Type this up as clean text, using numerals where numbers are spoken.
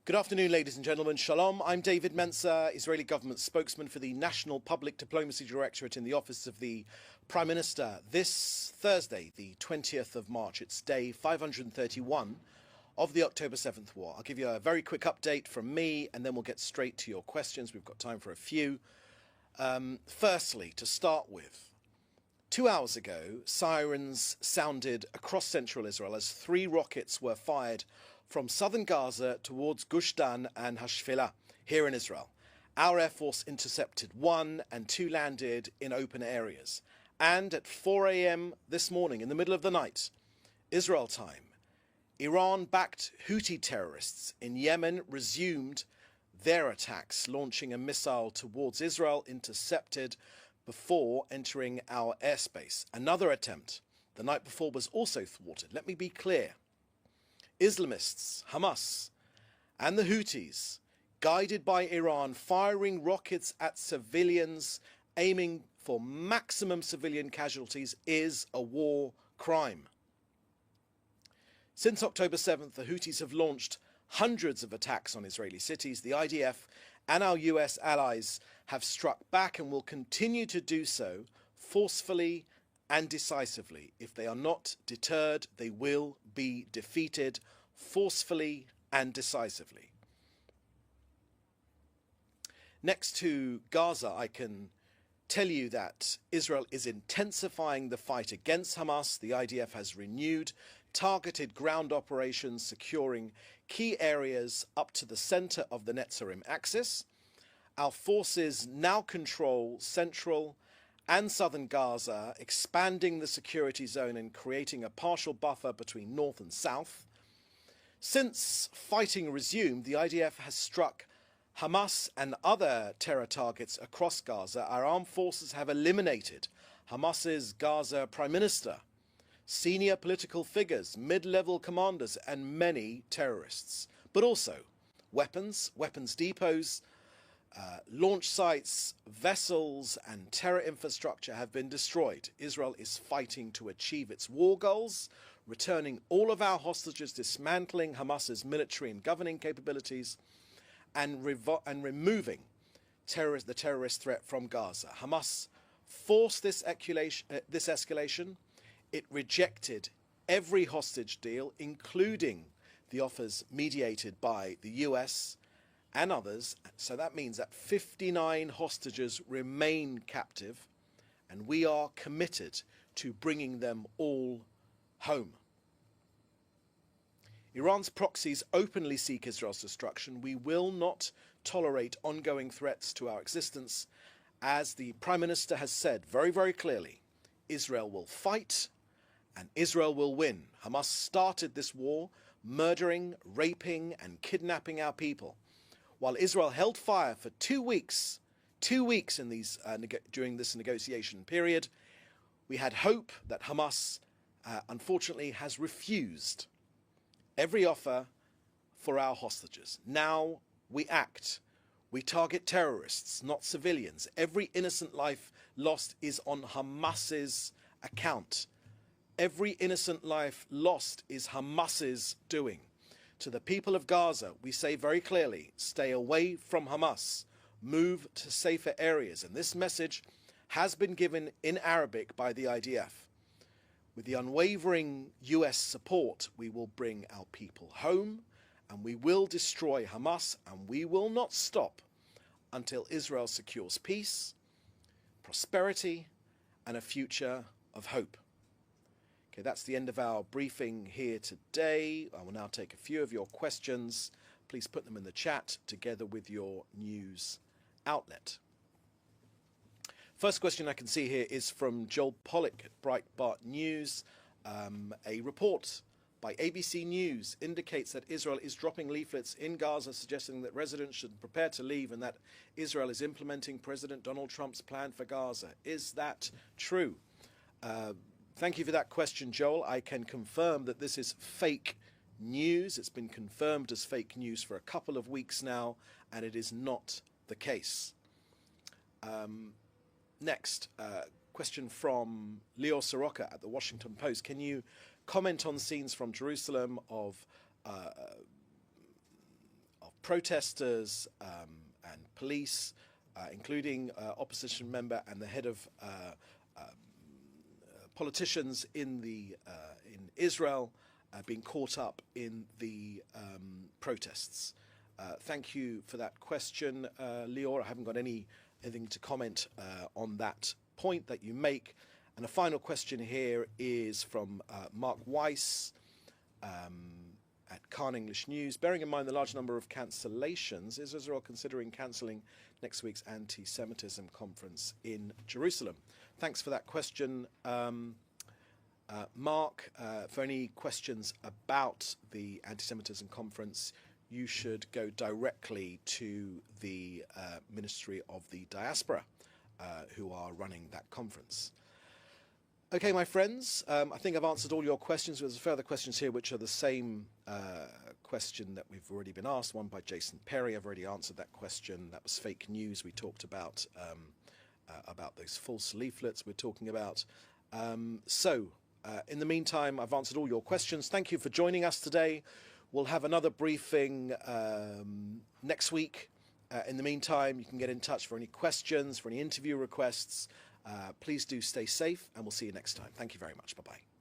Good afternoon, ladies and gentlemen. Shalom. I'm David Mencer, Israeli government spokesman for the National Public Diplomacy Directorate in the Office of the Prime Minister. This Thursday, the 20th of March, it's day 531 of the October 7th war. I'll give you a very quick update from me, and then we'll get straight to your questions. We've got time for a few. Firstly, to start with, 2 hours ago, sirens sounded across central Israel as 3 rockets were fired from southern Gaza towards Gush Dan and Hashfilah here in Israel. Our Air Force intercepted 1 and 2 landed in open areas. And at 4 a.m. this morning, in the middle of the night, Israel time, Iran-backed Houthi terrorists in Yemen resumed their attacks, launching a missile towards Israel, intercepted before entering our airspace. Another attempt the night before was also thwarted. Let me be clear. Islamists, Hamas, and the Houthis, guided by Iran, firing rockets at civilians, aiming for maximum civilian casualties, is a war crime. Since October 7th, the Houthis have launched hundreds of attacks on Israeli cities. The IDF and our US allies have struck back and will continue to do so forcefully and decisively. If they are not deterred, they will be defeated forcefully and decisively. Next to Gaza, I can tell you that Israel is intensifying the fight against Hamas. The IDF has renewed targeted ground operations, securing key areas up to the center of the Netzarim axis. Our forces now control central and southern Gaza, expanding the security zone and creating a partial buffer between north and south. Since fighting resumed, the IDF has struck Hamas and other terror targets across Gaza. Our armed forces have eliminated Hamas's Gaza Prime Minister, senior political figures, mid-level commanders, and many terrorists. But also weapons depots, launch sites, vessels, and terror infrastructure have been destroyed. Israel is fighting to achieve its war goals, returning all of our hostages, dismantling Hamas's military and governing capabilities, and removing the terrorist threat from Gaza. Hamas forced this escalation. It rejected every hostage deal, including the offers mediated by the US and others. So that means that 59 hostages remain captive, and we are committed to bringing them all home. Iran's proxies openly seek Israel's destruction. We will not tolerate ongoing threats to our existence. As the Prime Minister has said very, very clearly, Israel will fight and Israel will win. Hamas started this war, murdering, raping, and kidnapping our people. While Israel held fire for 2 weeks in these during this negotiation period, we had hope that Hamas, unfortunately, has refused every offer for our hostages. Now we act. We target terrorists, not civilians. Every innocent life lost is on Hamas's account. Every innocent life lost is Hamas's doing. To the people of Gaza, we say very clearly, stay away from Hamas, move to safer areas. And this message has been given in Arabic by the IDF. With the unwavering US support, we will bring our people home, and we will destroy Hamas, and we will not stop until Israel secures peace, prosperity, and a future of hope. Okay, that's the end of our briefing here today. I will now take a few of your questions. Please put them in the chat together with your news outlet. First question I can see here is from Joel Pollack at Breitbart News. A report by ABC News indicates that Israel is dropping leaflets in Gaza suggesting that residents should prepare to leave and that Israel is implementing President Donald Trump's plan for Gaza. Is that true? Thank you for that question, Joel. I can confirm that this is fake news. It's been confirmed as fake news for a couple of weeks now, and it is not the case. Next, question from Leo Soroka at the Washington Post. Can you comment on scenes from Jerusalem of protesters and police, including opposition member and the head of politicians in Israel being caught up in the protests. Thank you for that question, Lior. I haven't got anything to comment on that point that you make. And a final question here is from Mark Weiss at Khan English News. Bearing in mind the large number of cancellations, is Israel considering cancelling next week's anti-Semitism conference in Jerusalem? Thanks for that question, Mark. For any questions about the anti-Semitism conference, you should go directly to the Ministry of the Diaspora, who are running that conference. Okay, my friends, I think I've answered all your questions. There's further questions here which are the same question that we've already been asked, one by Jason Perry. I've already answered that question. That was fake news. We talked about those false leaflets we're talking about. In the meantime, I've answered all your questions. Thank you for joining us today. We'll have another briefing next week. In the meantime, you can get in touch for any questions, for any interview requests. Please do stay safe, and we'll see you next time. Thank you very much. Bye-bye.